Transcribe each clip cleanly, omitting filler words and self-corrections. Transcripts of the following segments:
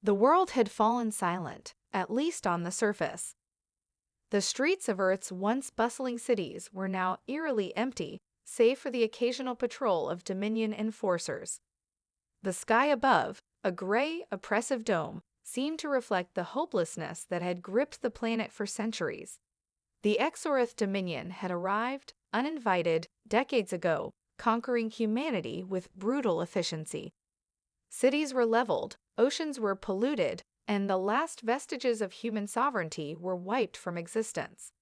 The world had fallen silent, at least on the surface. The streets of Earth's once bustling cities were now eerily empty, save for the occasional patrol of Dominion enforcers. The sky above, a gray, oppressive dome, seemed to reflect the hopelessness that had gripped the planet for centuries. The Exorith Dominion had arrived, uninvited, decades ago, conquering humanity with brutal efficiency. Cities were leveled, oceans were polluted, and the last vestiges of human sovereignty were wiped from existence.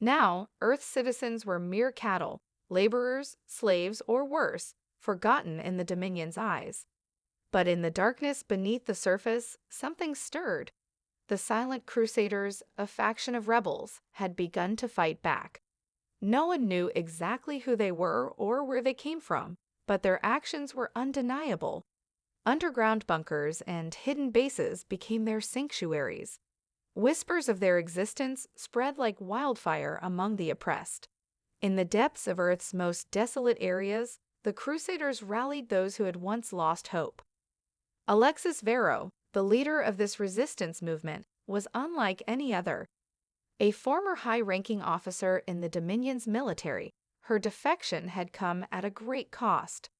Now, Earth's citizens were mere cattle, laborers, slaves, or worse, forgotten in the Dominion's eyes. But in the darkness beneath the surface, something stirred. The Silent Crusaders, a faction of rebels, had begun to fight back. No one knew exactly who they were or where they came from, but their actions were undeniable. Underground bunkers and hidden bases became their sanctuaries. Whispers of their existence spread like wildfire among the oppressed. In the depths of Earth's most desolate areas, the Crusaders rallied those who had once lost hope. Alexis Vero, the leader of this resistance movement, was unlike any other. A former high-ranking officer in the Dominion's military, her defection had come at a great cost.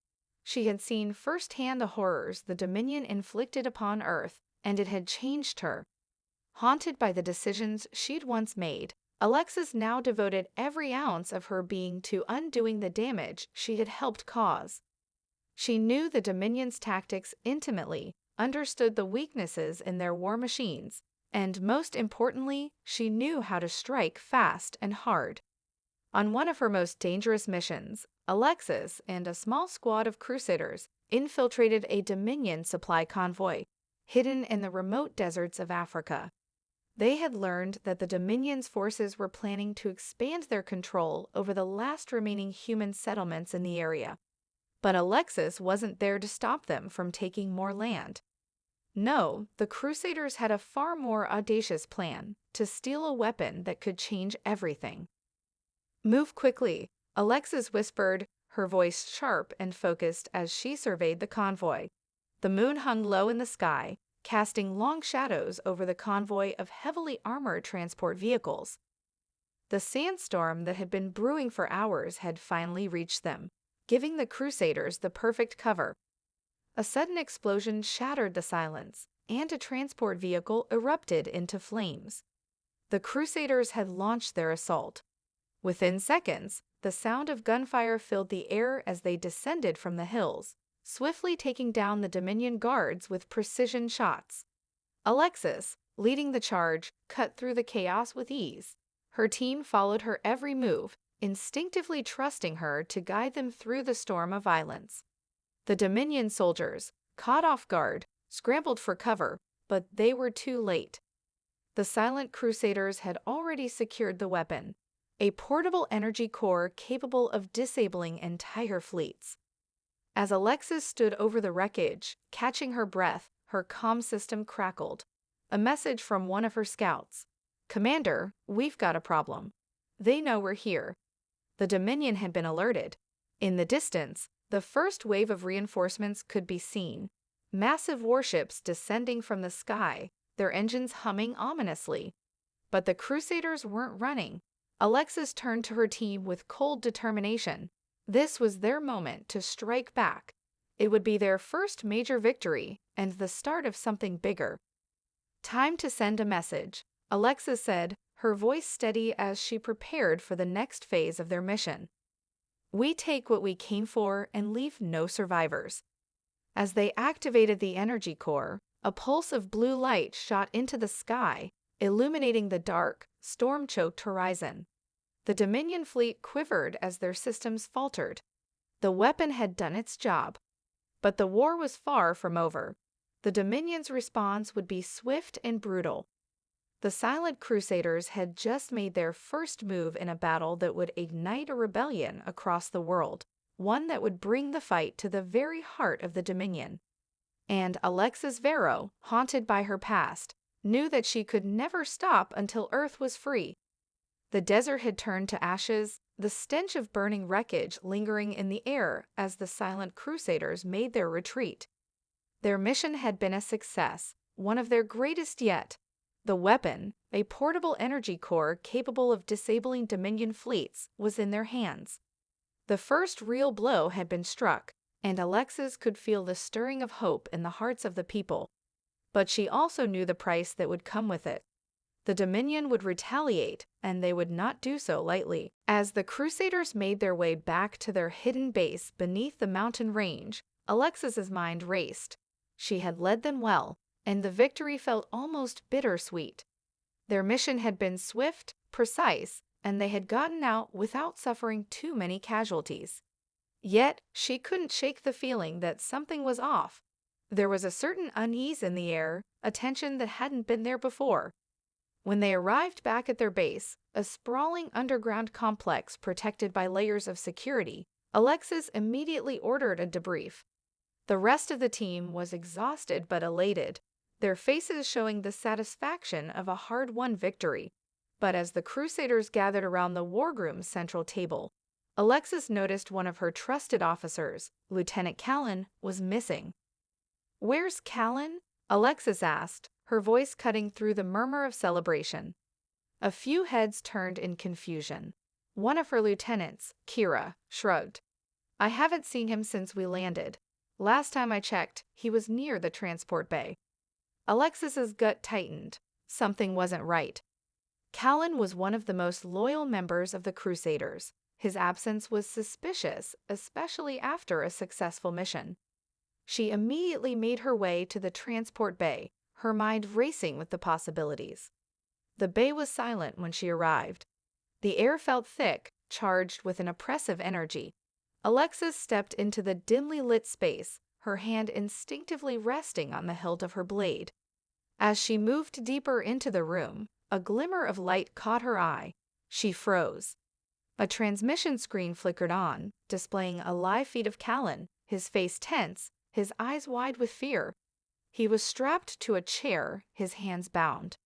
She had seen firsthand the horrors the Dominion inflicted upon Earth, and it had changed her. Haunted by the decisions she'd once made, Alexis now devoted every ounce of her being to undoing the damage she had helped cause. She knew the Dominion's tactics intimately, understood the weaknesses in their war machines, and most importantly, she knew how to strike fast and hard. On one of her most dangerous missions, Alexis and a small squad of Crusaders infiltrated a Dominion supply convoy, hidden in the remote deserts of Africa. They had learned that the Dominion's forces were planning to expand their control over the last remaining human settlements in the area. But Alexis wasn't there to stop them from taking more land. No, the Crusaders had a far more audacious plan: to steal a weapon that could change everything. "Move quickly," Alexis whispered, her voice sharp and focused as she surveyed the convoy. The moon hung low in the sky, casting long shadows over the convoy of heavily armored transport vehicles. The sandstorm that had been brewing for hours had finally reached them, giving the Crusaders the perfect cover. A sudden explosion shattered the silence, and a transport vehicle erupted into flames. The Crusaders had launched their assault. Within seconds, the sound of gunfire filled the air as they descended from the hills, swiftly taking down the Dominion guards with precision shots. Alexis, leading the charge, cut through the chaos with ease. Her team followed her every move, instinctively trusting her to guide them through the storm of violence. The Dominion soldiers, caught off guard, scrambled for cover, but they were too late. The Silent Crusaders had already secured the weapon, a portable energy core capable of disabling entire fleets. As Alexis stood over the wreckage, catching her breath, her comm system crackled. A message from one of her scouts: "Commander, we've got a problem. They know we're here." The Dominion had been alerted. In the distance, the first wave of reinforcements could be seen. Massive warships descending from the sky, their engines humming ominously. But the Crusaders weren't running. Alexis turned to her team with cold determination. This was their moment to strike back. It would be their first major victory and the start of something bigger. "Time to send a message," Alexis said, her voice steady as she prepared for the next phase of their mission. "We take what we came for and leave no survivors." As they activated the energy core, a pulse of blue light shot into the sky, illuminating the dark, storm-choked horizon. The Dominion fleet quivered as their systems faltered. The weapon had done its job. But the war was far from over. The Dominion's response would be swift and brutal. The Silent Crusaders had just made their first move in a battle that would ignite a rebellion across the world, one that would bring the fight to the very heart of the Dominion. And Alexis Vero, haunted by her past, knew that she could never stop until Earth was free. The desert had turned to ashes, the stench of burning wreckage lingering in the air as the Silent Crusaders made their retreat. Their mission had been a success, one of their greatest yet. The weapon, a portable energy core capable of disabling Dominion fleets, was in their hands. The first real blow had been struck, and Alexis could feel the stirring of hope in the hearts of the people. But she also knew the price that would come with it. The Dominion would retaliate, and they would not do so lightly. As the Crusaders made their way back to their hidden base beneath the mountain range, Alexis's mind raced. She had led them well, and the victory felt almost bittersweet. Their mission had been swift, precise, and they had gotten out without suffering too many casualties. Yet, she couldn't shake the feeling that something was off. There was a certain unease in the air, a tension that hadn't been there before. When they arrived back at their base, a sprawling underground complex protected by layers of security, Alexis immediately ordered a debrief. The rest of the team was exhausted but elated, their faces showing the satisfaction of a hard-won victory. But as the Crusaders gathered around the Wargroom's central table, Alexis noticed one of her trusted officers, Lieutenant Callan, was missing. "Where's Callan?" Alexis asked, her voice cutting through the murmur of celebration. A few heads turned in confusion. One of her lieutenants, Kira, shrugged. "I haven't seen him since we landed. Last time I checked, he was near the transport bay." Alexis's gut tightened. Something wasn't right. Callan was one of the most loyal members of the Crusaders. His absence was suspicious, especially after a successful mission. She immediately made her way to the transport bay, her mind racing with the possibilities. The bay was silent when she arrived. The air felt thick, charged with an oppressive energy. Alexis stepped into the dimly lit space, her hand instinctively resting on the hilt of her blade. As she moved deeper into the room, a glimmer of light caught her eye. She froze. A transmission screen flickered on, displaying a live feed of Callan, his face tense, his eyes wide with fear. He was strapped to a chair, his hands bound.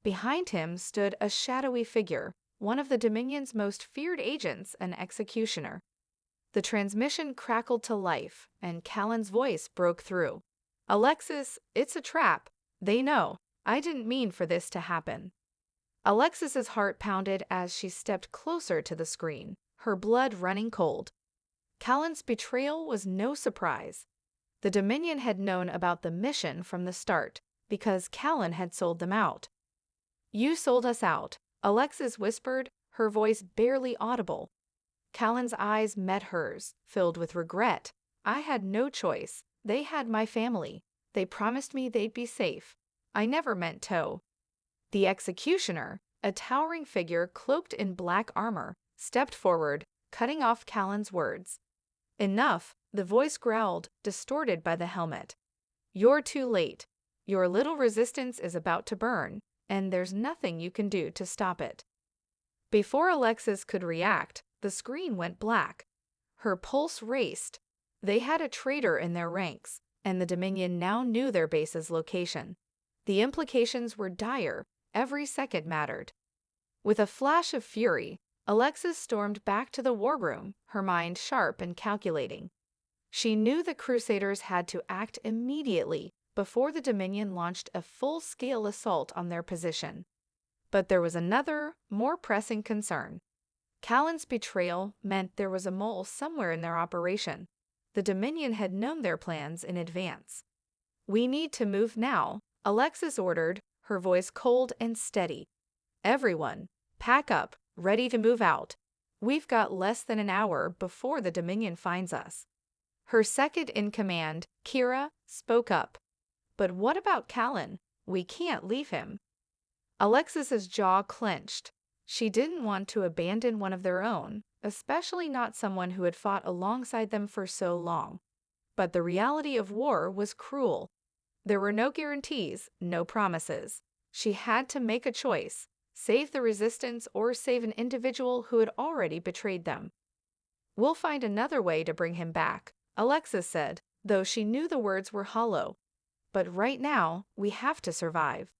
Behind him stood a shadowy figure, one of the Dominion's most feared agents, an executioner. The transmission crackled to life, and Callan's voice broke through. "Alexis, it's a trap. They know. I didn't mean for this to happen." Alexis's heart pounded as she stepped closer to the screen, her blood running cold. Callan's betrayal was no surprise. The Dominion had known about the mission from the start, because Callan had sold them out. "You sold us out," Alexis whispered, her voice barely audible. Callan's eyes met hers, filled with regret. "I had no choice. They had my family. They promised me they'd be safe. I never meant to." The executioner, a towering figure cloaked in black armor, stepped forward, cutting off Callan's words. "Enough," the voice growled, distorted by the helmet. "You're too late. Your little resistance is about to burn, and there's nothing you can do to stop it." Before Alexis could react, the screen went black. Her pulse raced. They had a traitor in their ranks, and the Dominion now knew their base's location. The implications were dire. Every second mattered. With a flash of fury, Alexis stormed back to the war room, her mind sharp and calculating. She knew the Crusaders had to act immediately before the Dominion launched a full-scale assault on their position. But there was another, more pressing concern. Callan's betrayal meant there was a mole somewhere in their operation. The Dominion had known their plans in advance. "We need to move now," Alexis ordered, her voice cold and steady. "Everyone, pack up, ready to move out. We've got less than an hour before the Dominion finds us." Her second-in-command, Kira, spoke up. "But what about Callan? We can't leave him." Alexis's jaw clenched. She didn't want to abandon one of their own, especially not someone who had fought alongside them for so long. But the reality of war was cruel. There were no guarantees, no promises. She had to make a choice, save the resistance or save an individual who had already betrayed them. "We'll find another way to bring him back," Alexis said, though she knew the words were hollow. "But right now, we have to survive."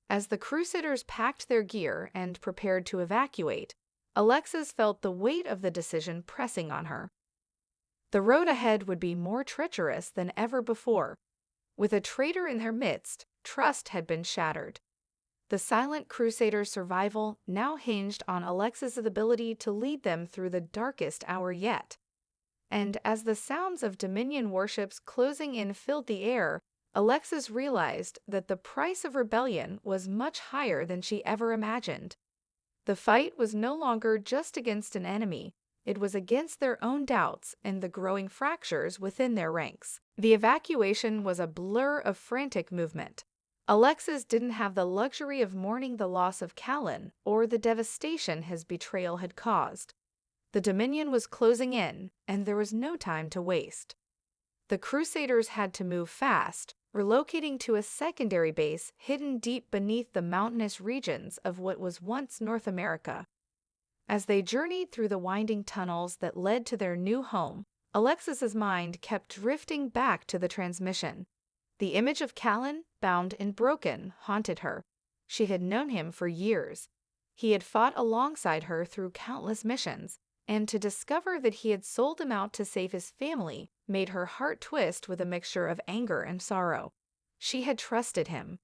As the Crusaders packed their gear and prepared to evacuate, Alexis felt the weight of the decision pressing on her. The road ahead would be more treacherous than ever before. With a traitor in their midst, trust had been shattered. The silent Crusader's survival now hinged on Alexa's ability to lead them through the darkest hour yet. And as the sounds of Dominion warships closing in filled the air, Alexis realized that the price of rebellion was much higher than she ever imagined. The fight was no longer just against an enemy, it was against their own doubts and the growing fractures within their ranks. The evacuation was a blur of frantic movement. Alexis didn't have the luxury of mourning the loss of Callan or the devastation his betrayal had caused. The Dominion was closing in, and there was no time to waste. The Crusaders had to move fast, relocating to a secondary base hidden deep beneath the mountainous regions of what was once North America. As they journeyed through the winding tunnels that led to their new home, Alexis's mind kept drifting back to the transmission. The image of Callan, bound and broken, haunted her. She had known him for years. He had fought alongside her through countless missions, and to discover that he had sold him out to save his family made her heart twist with a mixture of anger and sorrow. She had trusted him.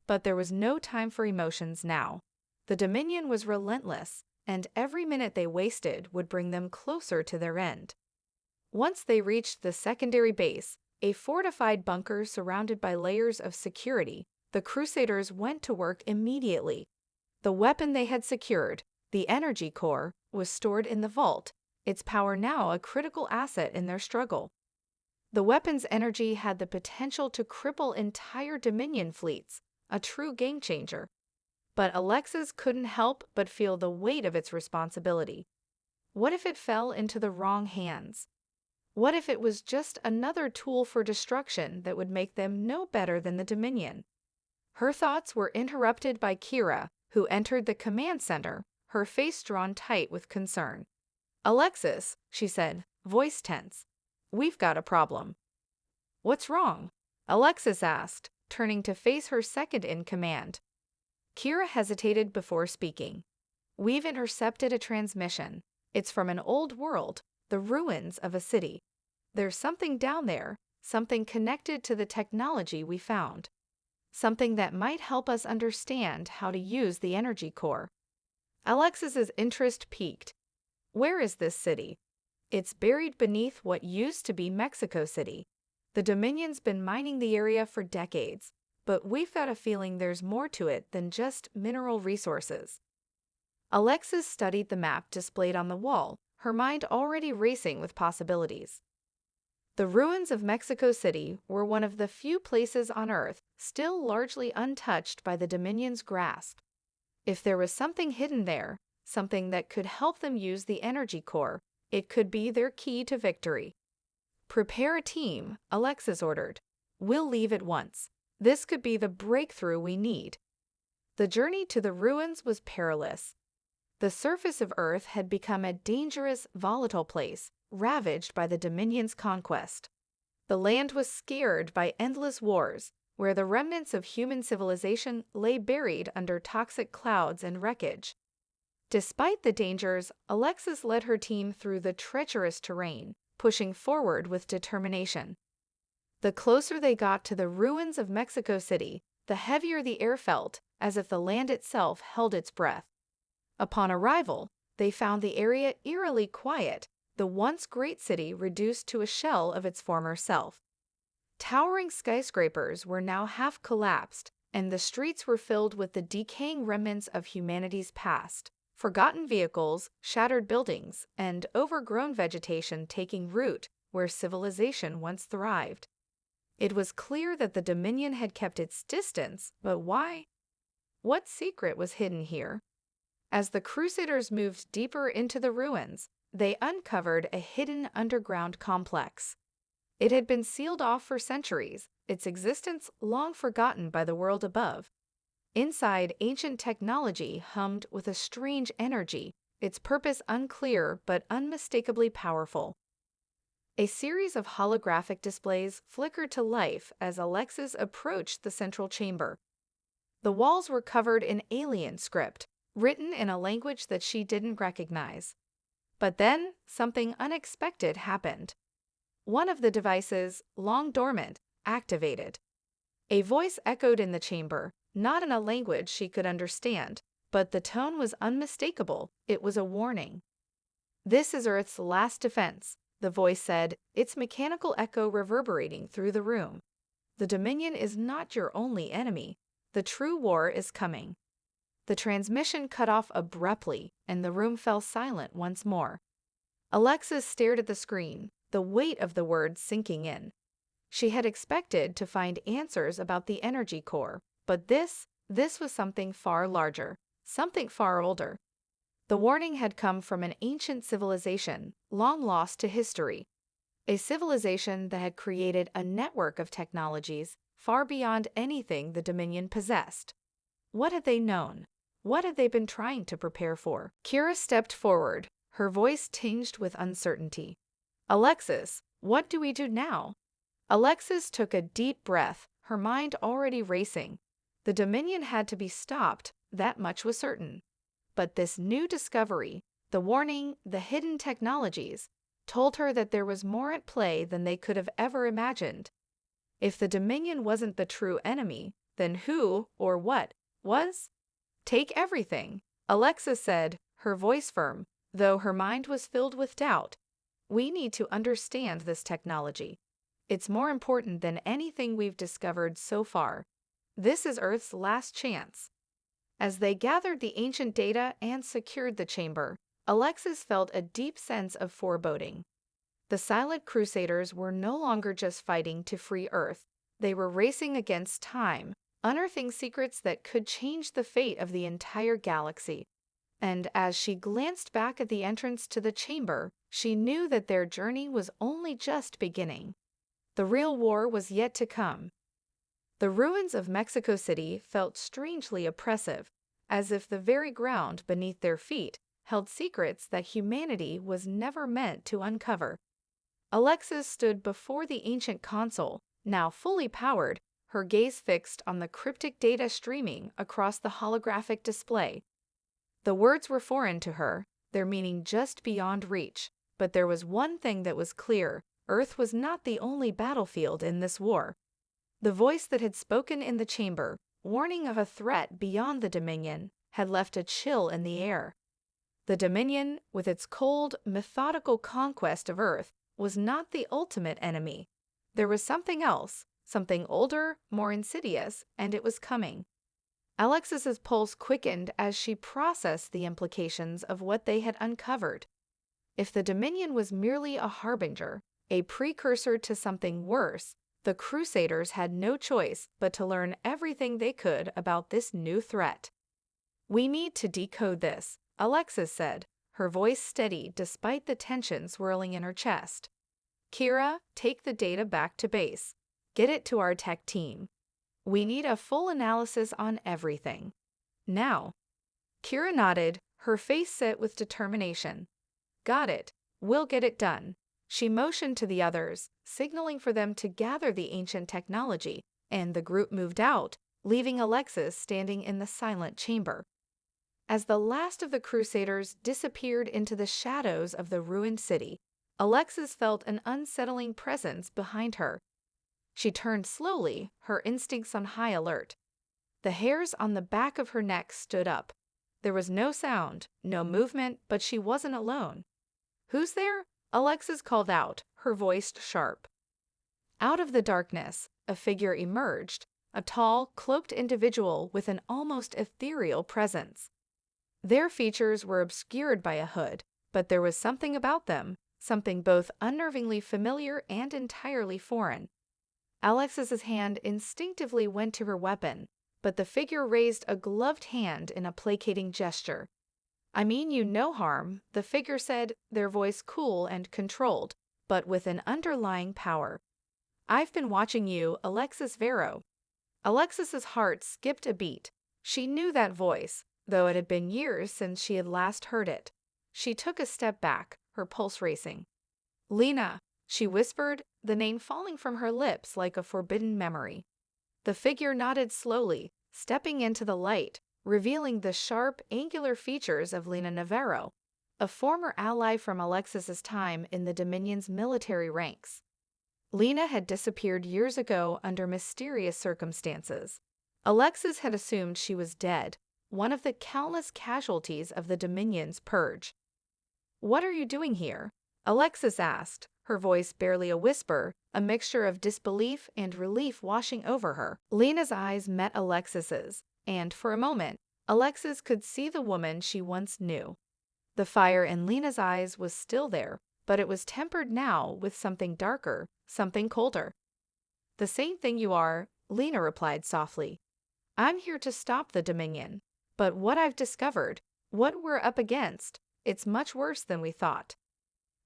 But there was no time for emotions now. The Dominion was relentless, and every minute they wasted would bring them closer to their end. Once they reached the secondary base, a fortified bunker surrounded by layers of security, the Crusaders went to work immediately. The weapon they had secured, the energy core, was stored in the vault, its power now a critical asset in their struggle. The weapon's energy had the potential to cripple entire Dominion fleets, a true game-changer. But Alexis couldn't help but feel the weight of its responsibility. What if it fell into the wrong hands? What if it was just another tool for destruction that would make them no better than the Dominion? Her thoughts were interrupted by Kira, who entered the command center, her face drawn tight with concern. "Alexis," she said, voice tense, "we've got a problem." "What's wrong?" Alexis asked, turning to face her second-in-command. Kira hesitated before speaking. "We've intercepted a transmission. It's from an old world, the ruins of a city. There's something down there, something connected to the technology we found. Something that might help us understand how to use the energy core." Alexis's interest piqued. "Where is this city?" "It's buried beneath what used to be Mexico City. The Dominion's been mining the area for decades, but we've got a feeling there's more to it than just mineral resources." Alexis studied the map displayed on the wall, her mind already racing with possibilities. The ruins of Mexico City were one of the few places on Earth still largely untouched by the Dominion's grasp. If there was something hidden there, something that could help them use the energy core, it could be their key to victory. "Prepare a team," Alexis ordered. "We'll leave at once. This could be the breakthrough we need." The journey to the ruins was perilous. The surface of Earth had become a dangerous, volatile place, ravaged by the Dominion's conquest. The land was scarred by endless wars, where the remnants of human civilization lay buried under toxic clouds and wreckage. Despite the dangers, Alexis led her team through the treacherous terrain, pushing forward with determination. The closer they got to the ruins of Mexico City, the heavier the air felt, as if the land itself held its breath. Upon arrival, they found the area eerily quiet, the once great city reduced to a shell of its former self. Towering skyscrapers were now half collapsed, and the streets were filled with the decaying remnants of humanity's past. Forgotten vehicles, shattered buildings, and overgrown vegetation taking root where civilization once thrived. It was clear that the Dominion had kept its distance, but why? What secret was hidden here? As the Crusaders moved deeper into the ruins, they uncovered a hidden underground complex. It had been sealed off for centuries, its existence long forgotten by the world above. Inside, ancient technology hummed with a strange energy, its purpose unclear but unmistakably powerful. A series of holographic displays flickered to life as Alexis approached the central chamber. The walls were covered in alien script, written in a language that she didn't recognize. But then, something unexpected happened. One of the devices, long dormant, activated. A voice echoed in the chamber, not in a language she could understand, but the tone was unmistakable. It was a warning. "This is Earth's last defense," the voice said, its mechanical echo reverberating through the room. "The Dominion is not your only enemy. The true war is coming." The transmission cut off abruptly, and the room fell silent once more. Alexis stared at the screen, the weight of the words sinking in. She had expected to find answers about the energy core, but this was something far larger, something far older. The warning had come from an ancient civilization, long lost to history. A civilization that had created a network of technologies far beyond anything the Dominion possessed. What had they known? What had they been trying to prepare for? Kira stepped forward, her voice tinged with uncertainty. "Alexis, what do we do now?" Alexis took a deep breath, her mind already racing. The Dominion had to be stopped, that much was certain. But this new discovery, the warning, the hidden technologies, told her that there was more at play than they could have ever imagined. If the Dominion wasn't the true enemy, then who, or what, was? "Take everything," Alexis said, her voice firm, though her mind was filled with doubt. "We need to understand this technology. It's more important than anything we've discovered so far. This is Earth's last chance." As they gathered the ancient data and secured the chamber, Alexis felt a deep sense of foreboding. The silent Crusaders were no longer just fighting to free Earth. They were racing against time, unearthing secrets that could change the fate of the entire galaxy. And as she glanced back at the entrance to the chamber, she knew that their journey was only just beginning. The real war was yet to come. The ruins of Mexico City felt strangely oppressive, as if the very ground beneath their feet held secrets that humanity was never meant to uncover. Alexis stood before the ancient console, now fully powered, her gaze fixed on the cryptic data streaming across the holographic display. The words were foreign to her, their meaning just beyond reach, but there was one thing that was clear: Earth was not the only battlefield in this war. The voice that had spoken in the chamber, warning of a threat beyond the Dominion, had left a chill in the air. The Dominion, with its cold, methodical conquest of Earth, was not the ultimate enemy. There was something else, something older, more insidious, and it was coming. Alexis's pulse quickened as she processed the implications of what they had uncovered. If the Dominion was merely a harbinger, a precursor to something worse, the Crusaders had no choice but to learn everything they could about this new threat. "We need to decode this," Alexis said, her voice steady despite the tension swirling in her chest. "Kira, take the data back to base. Get it to our tech team. We need a full analysis on everything. Now." Kira nodded, her face set with determination. "Got it. We'll get it done." She motioned to the others, signaling for them to gather the ancient technology, and the group moved out, leaving Alexis standing in the silent chamber. As the last of the Crusaders disappeared into the shadows of the ruined city, Alexis felt an unsettling presence behind her. She turned slowly, her instincts on high alert. The hairs on the back of her neck stood up. There was no sound, no movement, but she wasn't alone. "Who's there?" Alexis called out, her voice sharp. Out of the darkness, a figure emerged, a tall, cloaked individual with an almost ethereal presence. Their features were obscured by a hood, but there was something about them, something both unnervingly familiar and entirely foreign. Alexis's hand instinctively went to her weapon, but the figure raised a gloved hand in a placating gesture. "I mean you no harm," the figure said, their voice cool and controlled, but with an underlying power. "I've been watching you, Alexis Vero." Alexis's heart skipped a beat. She knew that voice, though it had been years since she had last heard it. She took a step back, her pulse racing. "Lena," she whispered, the name falling from her lips like a forbidden memory. The figure nodded slowly, stepping into the light, revealing the sharp, angular features of Lena Navarro, a former ally from Alexis's time in the Dominion's military ranks. Lena had disappeared years ago under mysterious circumstances. Alexis had assumed she was dead, one of the countless casualties of the Dominion's purge. "What are you doing here?" Alexis asked, her voice barely a whisper, a mixture of disbelief and relief washing over her. Lena's eyes met Alexis's, and for a moment, Alexis could see the woman she once knew. The fire in Lena's eyes was still there, but it was tempered now with something darker, something colder. "The same thing you are," Lena replied softly. "I'm here to stop the Dominion. But what I've discovered, what we're up against, it's much worse than we thought."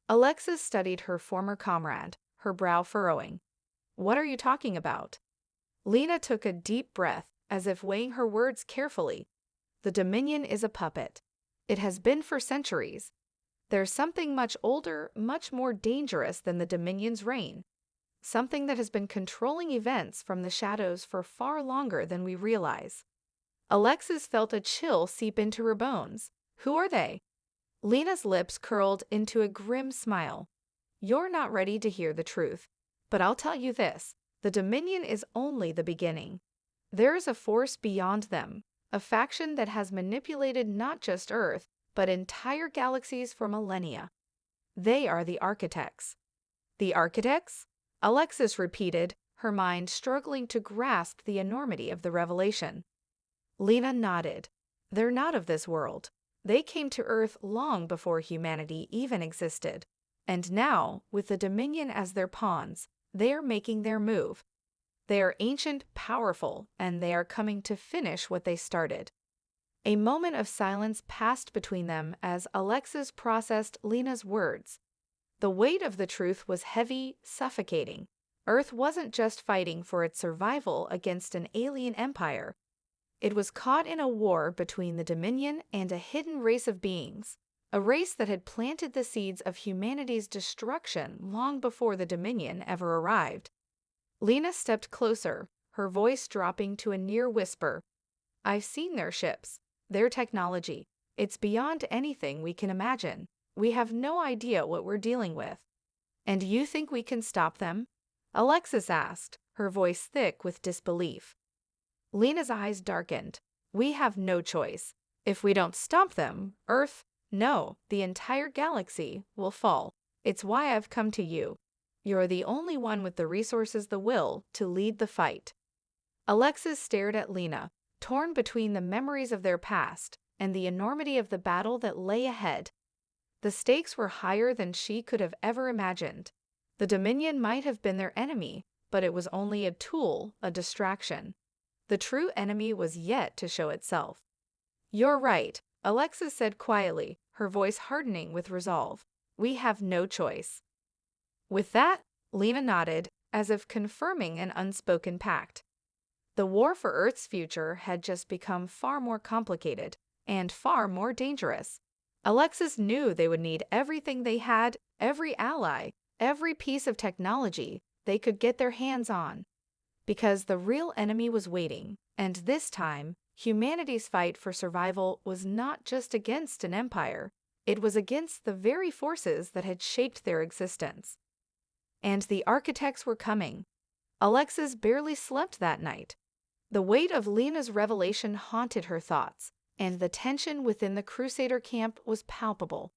Alexis studied her former comrade, her brow furrowing. "What are you talking about?" Lena took a deep breath, as if weighing her words carefully. "The Dominion is a puppet. It has been for centuries. There's something much older, much more dangerous than the Dominion's reign. Something that has been controlling events from the shadows for far longer than we realize." Alexis felt a chill seep into her bones. "Who are they?" Lena's lips curled into a grim smile. "You're not ready to hear the truth. But I'll tell you this, the Dominion is only the beginning. There is a force beyond them, a faction that has manipulated not just Earth, but entire galaxies for millennia. They are the Architects." "The Architects?" Alexis repeated, her mind struggling to grasp the enormity of the revelation. Lena nodded. "They're not of this world. They came to Earth long before humanity even existed. And now, with the Dominion as their pawns, they are making their move. They are ancient, powerful, and they are coming to finish what they started." A moment of silence passed between them as Alexis processed Lena's words. The weight of the truth was heavy, suffocating. Earth wasn't just fighting for its survival against an alien empire. It was caught in a war between the Dominion and a hidden race of beings, a race that had planted the seeds of humanity's destruction long before the Dominion ever arrived. Lena stepped closer, her voice dropping to a near whisper. "I've seen their ships, their technology. It's beyond anything we can imagine. We have no idea what we're dealing with." "And you think we can stop them?" Alexis asked, her voice thick with disbelief. Lena's eyes darkened. "We have no choice. If we don't stop them, Earth, no, the entire galaxy, will fall. It's why I've come to you. You're the only one with the resources, the will, to lead the fight." Alexis stared at Lena, torn between the memories of their past and the enormity of the battle that lay ahead. The stakes were higher than she could have ever imagined. The Dominion might have been their enemy, but it was only a tool, a distraction. The true enemy was yet to show itself. "You're right," Alexis said quietly, her voice hardening with resolve. "We have no choice." With that, Lena nodded, as if confirming an unspoken pact. The war for Earth's future had just become far more complicated and far more dangerous. Alexis knew they would need everything they had, every ally, every piece of technology they could get their hands on. Because the real enemy was waiting, and this time, humanity's fight for survival was not just against an empire, it was against the very forces that had shaped their existence. And the Architects were coming. Alexis barely slept that night. The weight of Lena's revelation haunted her thoughts, and the tension within the Crusader camp was palpable.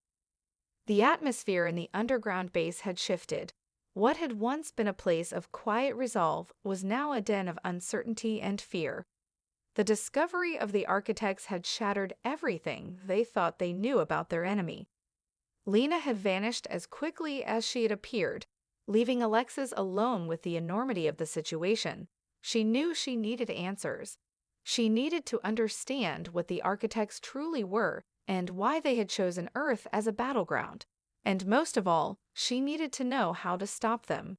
The atmosphere in the underground base had shifted. What had once been a place of quiet resolve was now a den of uncertainty and fear. The discovery of the Architects had shattered everything they thought they knew about their enemy. Lena had vanished as quickly as she had appeared, leaving Alexis alone with the enormity of the situation. She knew she needed answers. She needed to understand what the Architects truly were and why they had chosen Earth as a battleground. And most of all, she needed to know how to stop them.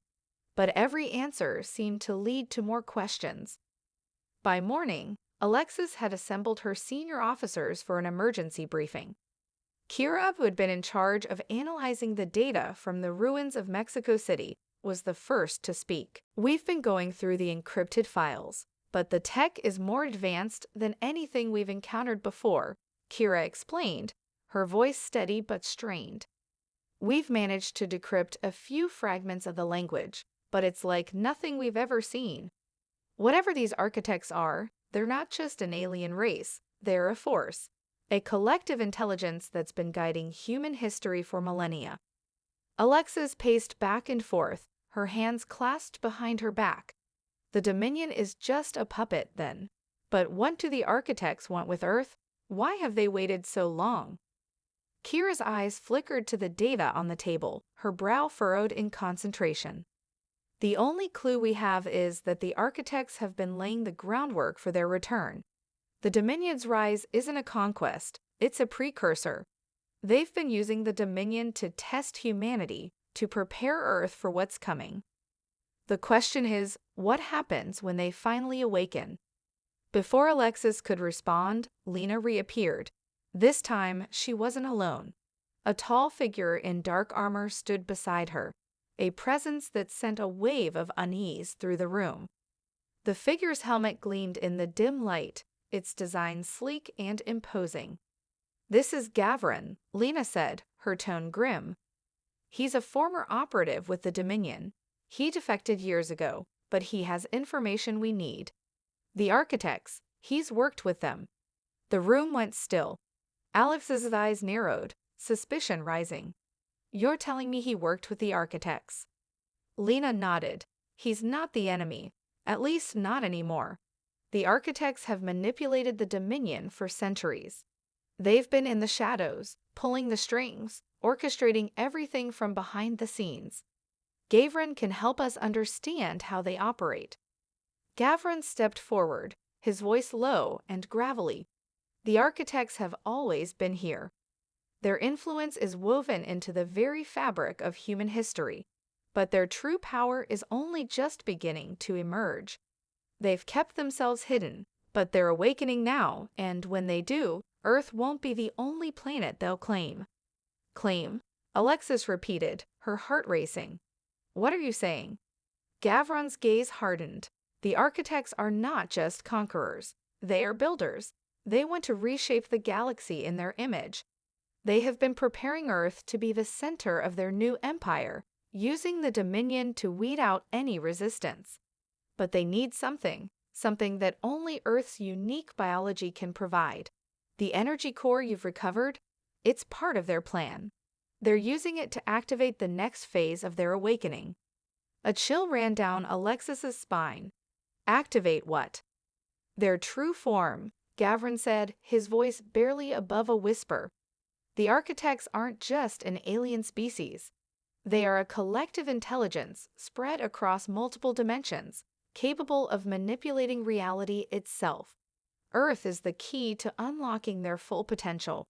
But every answer seemed to lead to more questions. By morning, Alexis had assembled her senior officers for an emergency briefing. Kira, who had been in charge of analyzing the data from the ruins of Mexico City, was the first to speak. "We've been going through the encrypted files, but the tech is more advanced than anything we've encountered before," Kira explained, her voice steady but strained. "We've managed to decrypt a few fragments of the language, but it's like nothing we've ever seen. Whatever these architects are, they're not just an alien race, they're a force, a collective intelligence that's been guiding human history for millennia. Alexis paced back and forth, her hands clasped behind her back. The Dominion is just a puppet, then. But what do the architects want with Earth? Why have they waited so long? Kira's eyes flickered to the data on the table, her brow furrowed in concentration. The only clue we have is that the architects have been laying the groundwork for their return. The Dominion's rise isn't a conquest, it's a precursor. They've been using the Dominion to test humanity, to prepare Earth for what's coming. The question is, what happens when they finally awaken? Before Alexis could respond, Lena reappeared. This time, she wasn't alone. A tall figure in dark armor stood beside her, a presence that sent a wave of unease through the room. The figure's helmet gleamed in the dim light, its design sleek and imposing. "This is Gavron," Lena said, her tone grim. "He's a former operative with the Dominion. He defected years ago, but he has information we need. The architects, he's worked with them." The room went still. Alex's eyes narrowed, suspicion rising. "You're telling me he worked with the architects?" Lena nodded. "He's not the enemy, at least not anymore. The architects have manipulated the Dominion for centuries. They've been in the shadows, pulling the strings, orchestrating everything from behind the scenes. Gavron can help us understand how they operate." Gavron stepped forward, his voice low and gravelly. "The architects have always been here. Their influence is woven into the very fabric of human history, but their true power is only just beginning to emerge. They've kept themselves hidden, but they're awakening now, and when they do, Earth won't be the only planet they'll claim." "Claim?" Alexis repeated, her heart racing. "What are you saying?" Gavron's gaze hardened. "The architects are not just conquerors. They are builders. They want to reshape the galaxy in their image. They have been preparing Earth to be the center of their new empire, using the Dominion to weed out any resistance. But they need something that only Earth's unique biology can provide. The energy core you've recovered, it's part of their plan. They're using it to activate the next phase of their awakening." A chill ran down Alexis's spine. "Activate what?" "Their true form," Gavron said, his voice barely above a whisper. "The architects aren't just an alien species. They are a collective intelligence spread across multiple dimensions, capable of manipulating reality itself. Earth is the key to unlocking their full potential.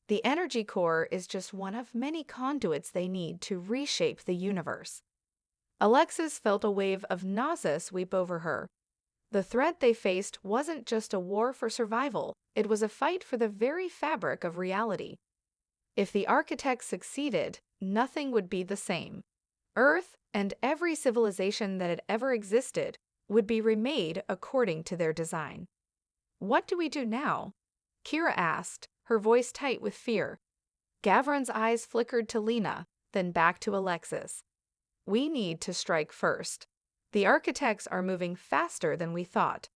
The energy core is just one of many conduits they need to reshape the universe." Alexis felt a wave of nausea sweep over her. The threat they faced wasn't just a war for survival, it was a fight for the very fabric of reality. If the architects succeeded, nothing would be the same. Earth, and every civilization that had ever existed, would be remade according to their design. "What do we do now?" Kira asked, her voice tight with fear. Gavron's eyes flickered to Lena, then back to Alexis. "We need to strike first. The architects are moving faster than we thought.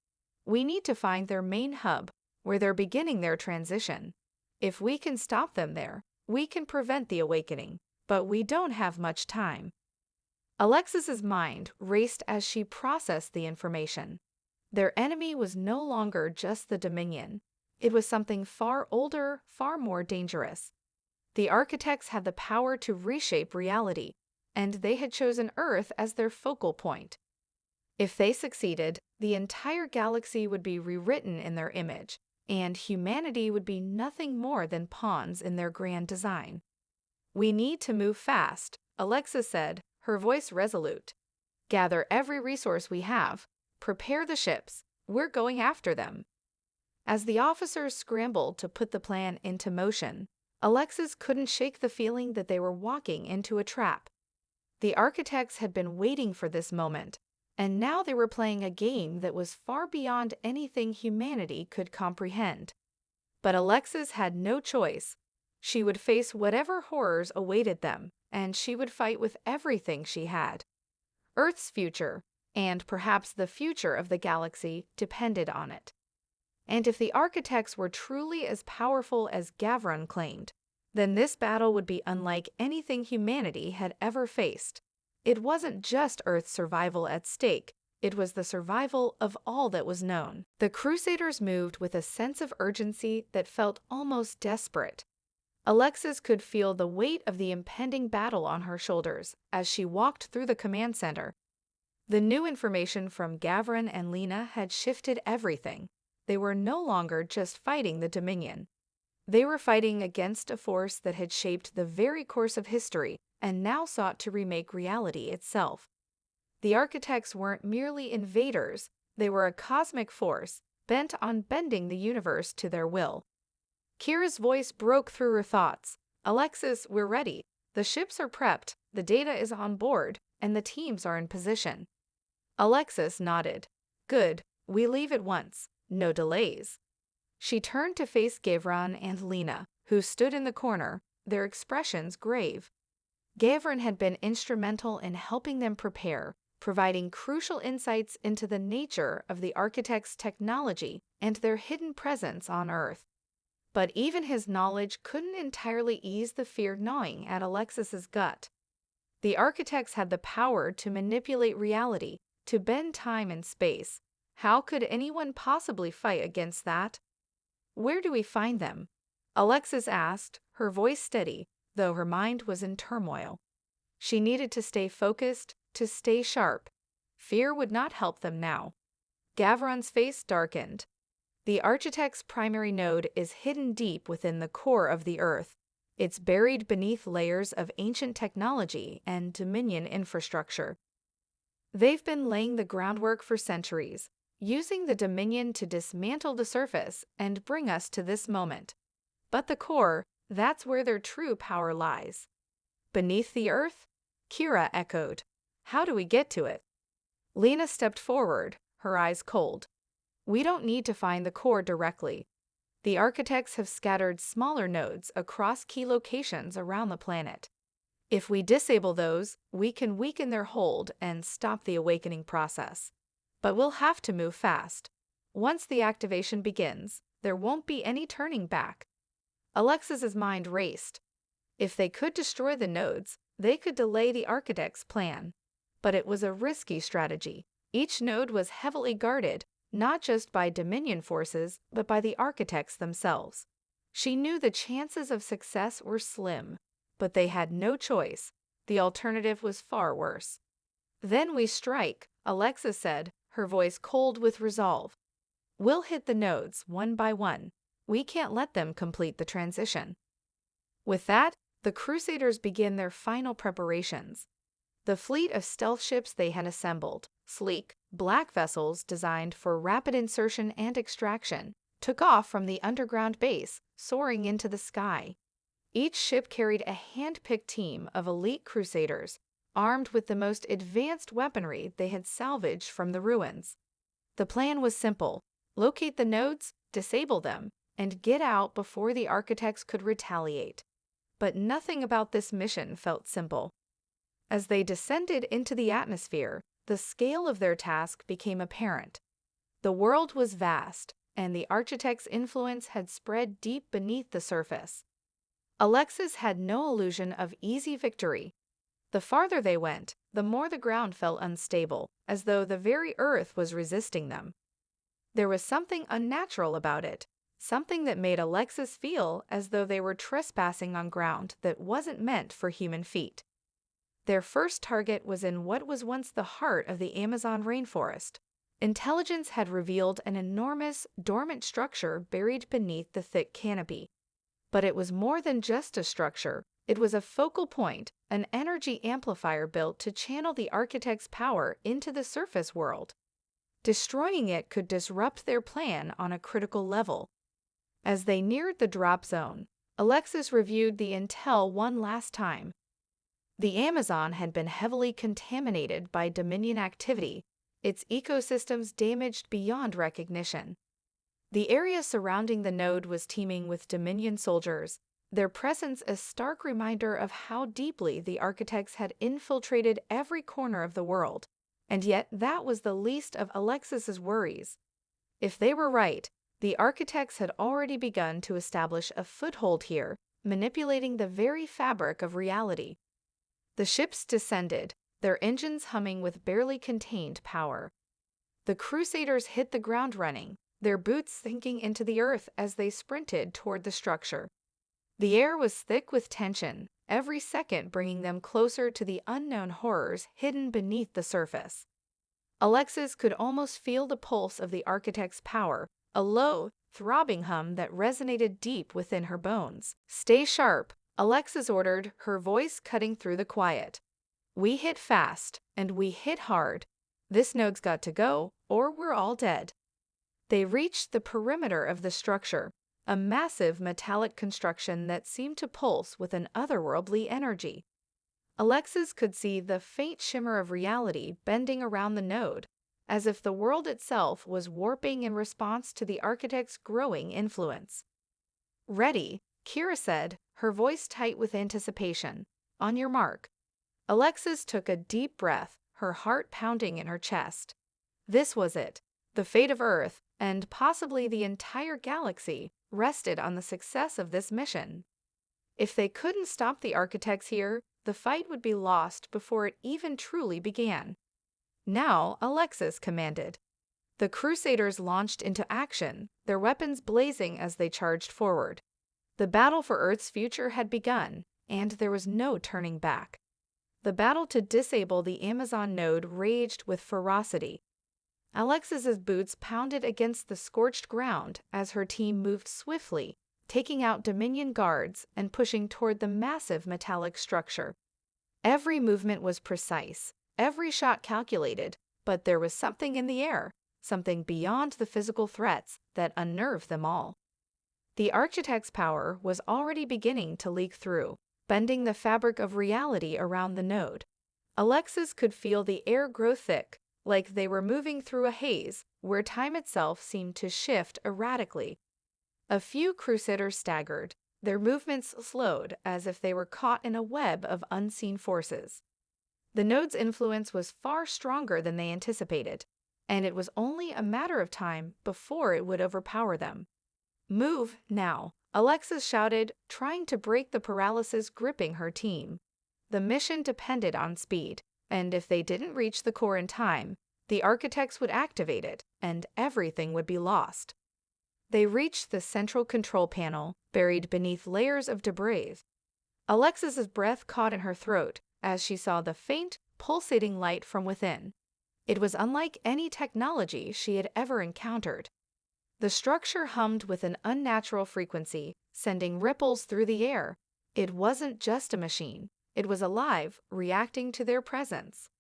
We need to find their main hub, where they're beginning their transition. If we can stop them there, we can prevent the awakening, but we don't have much time." Alexis's mind raced as she processed the information. Their enemy was no longer just the Dominion. It was something far older, far more dangerous. The architects had the power to reshape reality, and they had chosen Earth as their focal point. If they succeeded, the entire galaxy would be rewritten in their image, and humanity would be nothing more than pawns in their grand design. "We need to move fast," Alexis said, her voice resolute. "Gather every resource we have. Prepare the ships. We're going after them." As the officers scrambled to put the plan into motion, Alexis couldn't shake the feeling that they were walking into a trap. The architects had been waiting for this moment, and now they were playing a game that was far beyond anything humanity could comprehend. But Alexis had no choice. She would face whatever horrors awaited them, and she would fight with everything she had. Earth's future, and perhaps the future of the galaxy, depended on it. And if the architects were truly as powerful as Gavron claimed, then this battle would be unlike anything humanity had ever faced. It wasn't just Earth's survival at stake, it was the survival of all that was known. The Crusaders moved with a sense of urgency that felt almost desperate. Alexis could feel the weight of the impending battle on her shoulders as she walked through the command center. The new information from Gavron and Lena had shifted everything. They were no longer just fighting the Dominion. They were fighting against a force that had shaped the very course of history and now sought to remake reality itself. The architects weren't merely invaders, they were a cosmic force bent on bending the universe to their will. Kira's voice broke through her thoughts. Alexis, we're ready. The ships are prepped, the data is on board, and the teams are in position. Alexis nodded. Good, we leave at once. No delays. She turned to face Gavron and Lena, who stood in the corner, their expressions grave. Gavron had been instrumental in helping them prepare, providing crucial insights into the nature of the architects' technology and their hidden presence on Earth. But even his knowledge couldn't entirely ease the fear gnawing at Alexis's gut. The architects had the power to manipulate reality, to bend time and space. How could anyone possibly fight against that? Where do we find them? Alexis asked, her voice steady, though her mind was in turmoil. She needed to stay focused, to stay sharp. Fear would not help them now. Gavron's face darkened. The architect's primary node is hidden deep within the core of the Earth. It's buried beneath layers of ancient technology and Dominion infrastructure. They've been laying the groundwork for centuries, using the Dominion to dismantle the surface and bring us to this moment. But the core, that's where their true power lies. Beneath the Earth? Kira echoed. How do we get to it? Lena stepped forward, her eyes cold. We don't need to find the core directly. The architects have scattered smaller nodes across key locations around the planet. If we disable those, we can weaken their hold and stop the awakening process. But we'll have to move fast. Once the activation begins, there won't be any turning back. Alexis's mind raced. If they could destroy the nodes, they could delay the architect's plan. But it was a risky strategy. Each node was heavily guarded, not just by Dominion forces, but by the architects themselves. She knew the chances of success were slim, but they had no choice. The alternative was far worse. Then we strike, Alexis said, her voice cold with resolve. We'll hit the nodes one by one. We can't let them complete the transition. With that, the Crusaders begin their final preparations. The fleet of stealth ships they had assembled, sleek, black vessels designed for rapid insertion and extraction, took off from the underground base, soaring into the sky. Each ship carried a hand-picked team of elite Crusaders, armed with the most advanced weaponry they had salvaged from the ruins. The plan was simple: locate the nodes, disable them, and get out before the architects could retaliate. But nothing about this mission felt simple. As they descended into the atmosphere, the scale of their task became apparent. The world was vast, and the architect's influence had spread deep beneath the surface. Alexis had no illusion of easy victory. The farther they went, the more the ground felt unstable, as though the very earth was resisting them. There was something unnatural about it, something that made Alexis feel as though they were trespassing on ground that wasn't meant for human feet. Their first target was in what was once the heart of the Amazon rainforest. Intelligence had revealed an enormous, dormant structure buried beneath the thick canopy. But it was more than just a structure. It was a focal point, an energy amplifier built to channel the architect's power into the surface world. Destroying it could disrupt their plan on a critical level. As they neared the drop zone, Alexis reviewed the intel one last time. The Amazon had been heavily contaminated by Dominion activity, its ecosystems damaged beyond recognition. The area surrounding the node was teeming with Dominion soldiers, their presence a stark reminder of how deeply the architects had infiltrated every corner of the world. And yet that was the least of Alexis's worries. If they were right, the architects had already begun to establish a foothold here, manipulating the very fabric of reality. The ships descended, their engines humming with barely contained power. The Crusaders hit the ground running, their boots sinking into the earth as they sprinted toward the structure. The air was thick with tension, every second bringing them closer to the unknown horrors hidden beneath the surface. Alexis could almost feel the pulse of the architect's power, a low, throbbing hum that resonated deep within her bones. "Stay sharp," Alexis ordered, her voice cutting through the quiet. "We hit fast, and we hit hard. This node's got to go, or we're all dead." They reached the perimeter of the structure, a massive metallic construction that seemed to pulse with an otherworldly energy. Alexis could see the faint shimmer of reality bending around the node, as if the world itself was warping in response to the architect's growing influence. "Ready," Kira said, her voice tight with anticipation. "On your mark." Alexis took a deep breath, her heart pounding in her chest. This was it. The fate of Earth, and possibly the entire galaxy, rested on the success of this mission. If they couldn't stop the architects here, the fight would be lost before it even truly began. "Now," Alexis commanded. The Crusaders launched into action, their weapons blazing as they charged forward. The battle for Earth's future had begun, and there was no turning back. The battle to disable the Amazon node raged with ferocity. Alexis's boots pounded against the scorched ground as her team moved swiftly, taking out Dominion guards and pushing toward the massive metallic structure. Every movement was precise, every shot calculated, but there was something in the air, something beyond the physical threats that unnerved them all. The architect's power was already beginning to leak through, bending the fabric of reality around the node. Alexis could feel the air grow thick, like they were moving through a haze where time itself seemed to shift erratically. A few Crusaders staggered, their movements slowed as if they were caught in a web of unseen forces. The node's influence was far stronger than they anticipated, and it was only a matter of time before it would overpower them. "Move, now," Alexis shouted, trying to break the paralysis gripping her team. The mission depended on speed, and if they didn't reach the core in time, the architects would activate it, and everything would be lost. They reached the central control panel, buried beneath layers of debris. Alexis's breath caught in her throat as she saw the faint, pulsating light from within. It was unlike any technology she had ever encountered. The structure hummed with an unnatural frequency, sending ripples through the air. It wasn't just a machine. It was alive, reacting to their presence.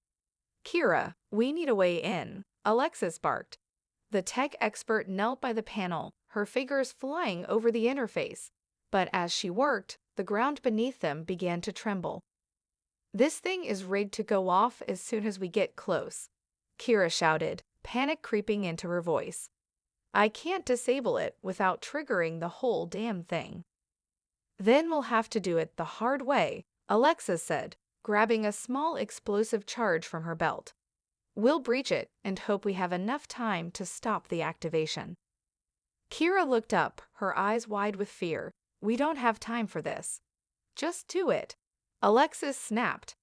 "Kira, we need a way in," Alexis barked. The tech expert knelt by the panel, her fingers flying over the interface, but as she worked, the ground beneath them began to tremble. "This thing is rigged to go off as soon as we get close," Kira shouted, panic creeping into her voice. "I can't disable it without triggering the whole damn thing." "Then we'll have to do it the hard way," Alexis said, grabbing a small explosive charge from her belt. "We'll breach it and hope we have enough time to stop the activation." Kira looked up, her eyes wide with fear. "We don't have time for this." "Just do it," Alexis snapped.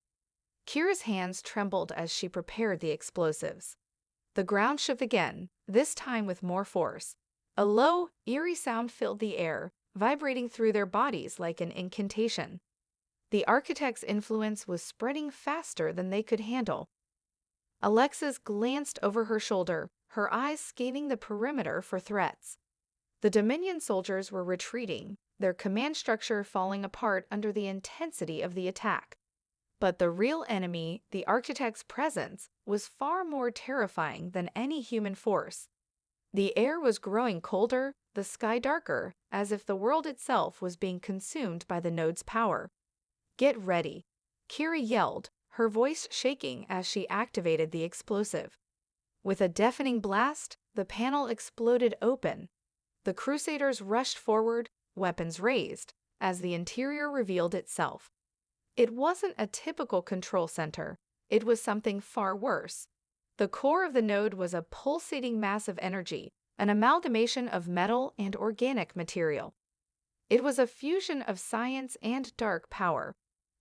Kira's hands trembled as she prepared the explosives. The ground shook again, this time with more force. A low, eerie sound filled the air, vibrating through their bodies like an incantation. The architect's influence was spreading faster than they could handle. Alexis glanced over her shoulder, her eyes scanning the perimeter for threats. The Dominion soldiers were retreating, their command structure falling apart under the intensity of the attack. But the real enemy, the architect's presence, was far more terrifying than any human force. The air was growing colder, the sky darker, as if the world itself was being consumed by the node's power. "Get ready," Kira yelled, her voice shaking as she activated the explosive. With a deafening blast, the panel exploded open. The Crusaders rushed forward, weapons raised, as the interior revealed itself. It wasn't a typical control center. It was something far worse. The core of the node was a pulsating mass of energy, an amalgamation of metal and organic material. It was a fusion of science and dark power,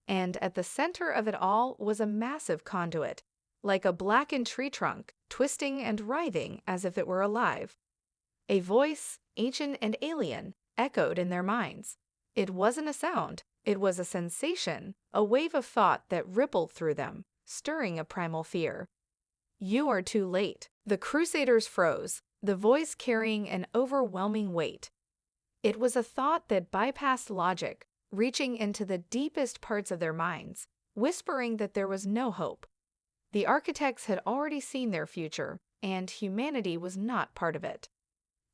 and at the center of it all was a massive conduit, like a blackened tree trunk, twisting and writhing as if it were alive. A voice, ancient and alien, echoed in their minds. It wasn't a sound, it was a sensation, a wave of thought that rippled through them, stirring a primal fear. "You are too late." The Crusaders froze, the voice carrying an overwhelming weight. It was a thought that bypassed logic, reaching into the deepest parts of their minds, whispering that there was no hope. The architects had already seen their future, and humanity was not part of it.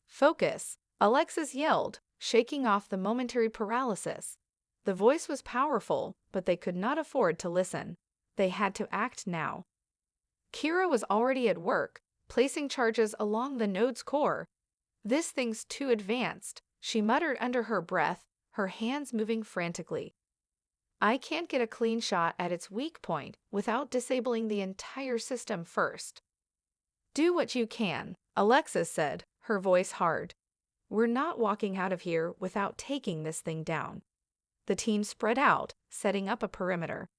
"Focus," Alexis yelled, shaking off the momentary paralysis. The voice was powerful, but they could not afford to listen. They had to act now. Kira was already at work, placing charges along the node's core. "This thing's too advanced," she muttered under her breath, her hands moving frantically. "I can't get a clean shot at its weak point without disabling the entire system first." "Do what you can," Alexis said, her voice hard. "We're not walking out of here without taking this thing down." The team spread out, setting up a perimeter.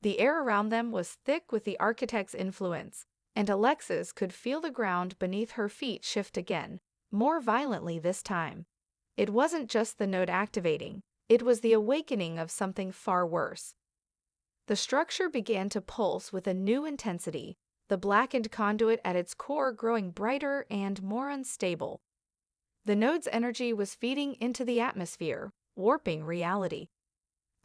The air around them was thick with the architect's influence, and Alexis could feel the ground beneath her feet shift again, more violently this time. It wasn't just the node activating, it was the awakening of something far worse. The structure began to pulse with a new intensity, the blackened conduit at its core growing brighter and more unstable. The node's energy was feeding into the atmosphere, warping reality.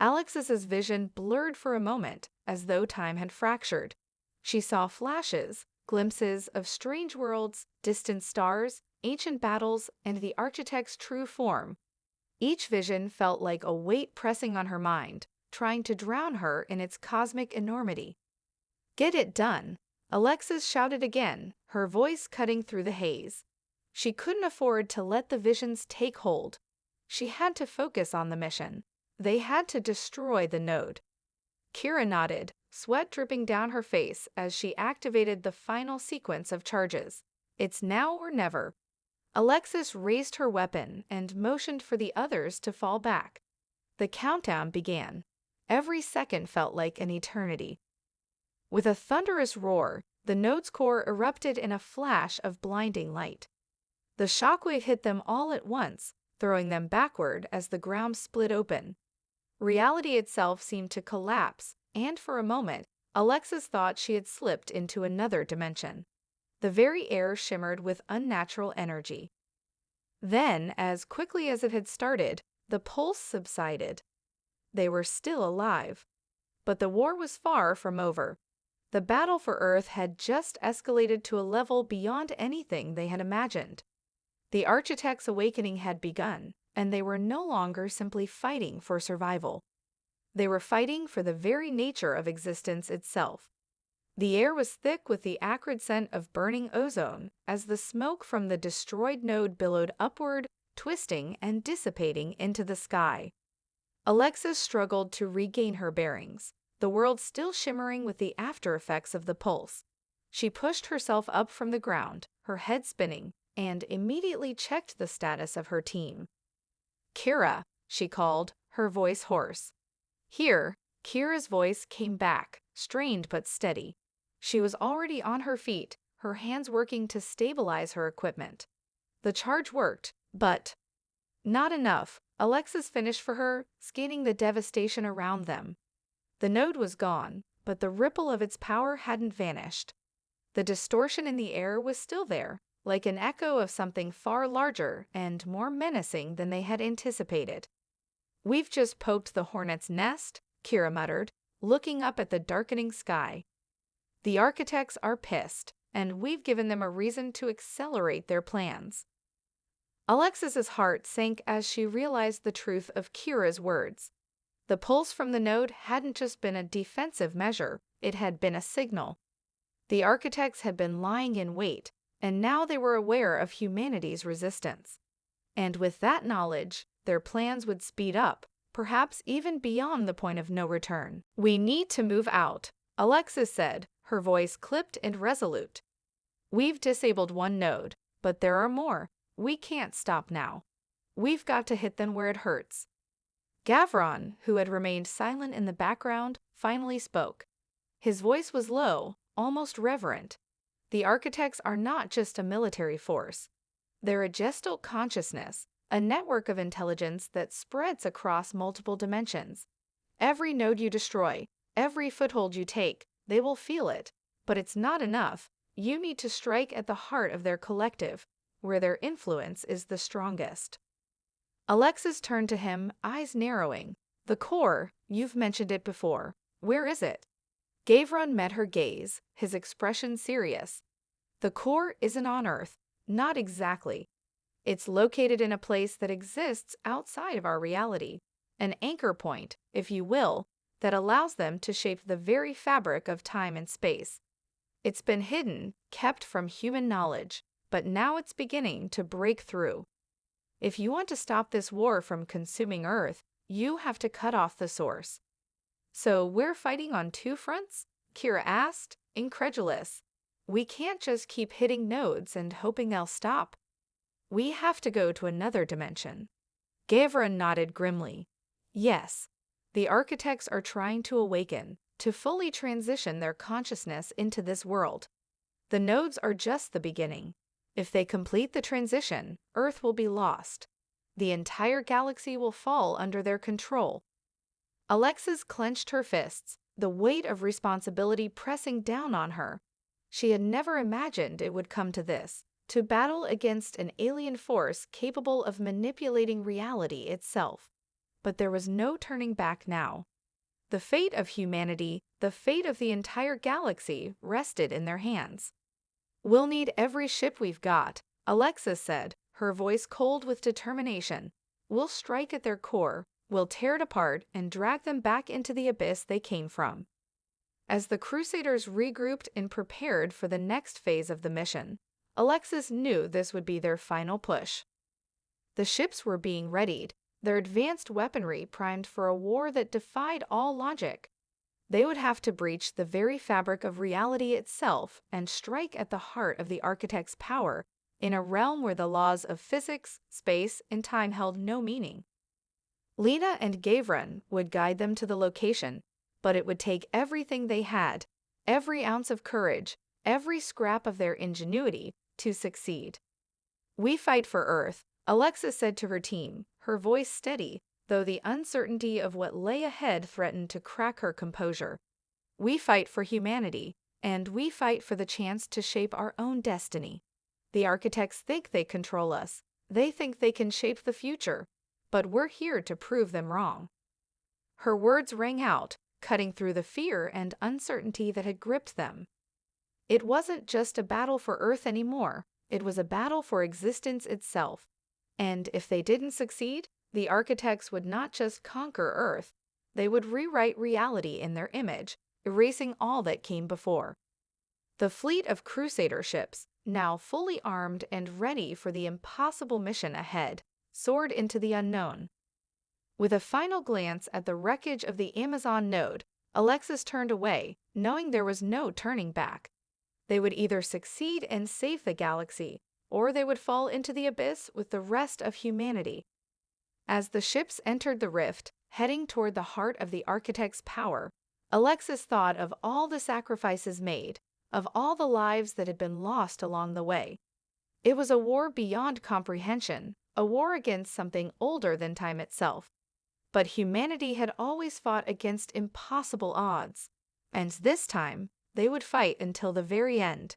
Alexis's vision blurred for a moment, as though time had fractured. She saw flashes, glimpses of strange worlds, distant stars, ancient battles, and the architect's true form. Each vision felt like a weight pressing on her mind, trying to drown her in its cosmic enormity. "Get it done," Alexis shouted again, her voice cutting through the haze. She couldn't afford to let the visions take hold. She had to focus on the mission. They had to destroy the node. Kira nodded, sweat dripping down her face as she activated the final sequence of charges. "It's now or never." Alexis raised her weapon and motioned for the others to fall back. The countdown began. Every second felt like an eternity. With a thunderous roar, the node's core erupted in a flash of blinding light. The shockwave hit them all at once, throwing them backward as the ground split open. Reality itself seemed to collapse, and for a moment, Alexis thought she had slipped into another dimension. The very air shimmered with unnatural energy. Then, as quickly as it had started, the pulse subsided. They were still alive. But the war was far from over. The battle for Earth had just escalated to a level beyond anything they had imagined. The Architect's awakening had begun, and they were no longer simply fighting for survival. They were fighting for the very nature of existence itself. The air was thick with the acrid scent of burning ozone as the smoke from the destroyed node billowed upward, twisting and dissipating into the sky. Alexis struggled to regain her bearings, the world still shimmering with the after-effects of the pulse. She pushed herself up from the ground, her head spinning, and immediately checked the status of her team. "Kira," she called, her voice hoarse. Here, Kira's voice came back, strained but steady. She was already on her feet, her hands working to stabilize her equipment. The charge worked, but not enough. Alexis finished for her, scanning the devastation around them. The node was gone, but the ripple of its power hadn't vanished. The distortion in the air was still there, like an echo of something far larger and more menacing than they had anticipated. "We've just poked the hornet's nest," Kira muttered, looking up at the darkening sky. "The architects are pissed, and we've given them a reason to accelerate their plans." Alexis's heart sank as she realized the truth of Kira's words. The pulse from the node hadn't just been a defensive measure, it had been a signal. The architects had been lying in wait, and now they were aware of humanity's resistance. And with that knowledge, their plans would speed up, perhaps even beyond the point of no return. "We need to move out," Alexis said, her voice clipped and resolute. "We've disabled one node, but there are more. We can't stop now. We've got to hit them where it hurts." Gavron, who had remained silent in the background, finally spoke. His voice was low, almost reverent. "The architects are not just a military force. They're a gestalt consciousness, a network of intelligence that spreads across multiple dimensions. Every node you destroy, every foothold you take, they will feel it. But it's not enough. You need to strike at the heart of their collective, where their influence is the strongest." Alexis turned to him, eyes narrowing. "The core, you've mentioned it before. Where is it?" Gavron met her gaze, his expression serious. "The core isn't on Earth. Not exactly. It's located in a place that exists outside of our reality, an anchor point, if you will, that allows them to shape the very fabric of time and space. It's been hidden, kept from human knowledge, but now it's beginning to break through. If you want to stop this war from consuming Earth, you have to cut off the source." "So we're fighting on two fronts?" Kira asked, incredulous. "We can't just keep hitting nodes and hoping they'll stop. We have to go to another dimension." Gavron nodded grimly. "Yes, the architects are trying to awaken, to fully transition their consciousness into this world. The nodes are just the beginning. If they complete the transition, Earth will be lost. The entire galaxy will fall under their control." Alexis clenched her fists, the weight of responsibility pressing down on her. She had never imagined it would come to this, to battle against an alien force capable of manipulating reality itself. But there was no turning back now. The fate of humanity, the fate of the entire galaxy, rested in their hands. "We'll need every ship we've got," Alexis said, her voice cold with determination. "We'll strike at their core, we'll tear it apart and drag them back into the abyss they came from." As the Crusaders regrouped and prepared for the next phase of the mission, Alexis knew this would be their final push. The ships were being readied, their advanced weaponry primed for a war that defied all logic. They would have to breach the very fabric of reality itself and strike at the heart of the architect's power in a realm where the laws of physics, space, and time held no meaning. Lena and Gavron would guide them to the location, but it would take everything they had, every ounce of courage, every scrap of their ingenuity, to succeed. "We fight for Earth," Alexis said to her team, her voice steady, though the uncertainty of what lay ahead threatened to crack her composure. "We fight for humanity, and we fight for the chance to shape our own destiny. The architects think they control us. They think they can shape the future, but we're here to prove them wrong." Her words rang out, cutting through the fear and uncertainty that had gripped them. It wasn't just a battle for Earth anymore. It was a battle for existence itself. And if they didn't succeed, the architects would not just conquer Earth, they would rewrite reality in their image, erasing all that came before. The fleet of Crusader ships, now fully armed and ready for the impossible mission ahead, soared into the unknown. With a final glance at the wreckage of the Amazon node, Alexis turned away, knowing there was no turning back. They would either succeed and save the galaxy, or they would fall into the abyss with the rest of humanity. As the ships entered the rift, heading toward the heart of the architect's power, Alexis thought of all the sacrifices made, of all the lives that had been lost along the way. It was a war beyond comprehension, a war against something older than time itself. But humanity had always fought against impossible odds, and this time they would fight until the very end.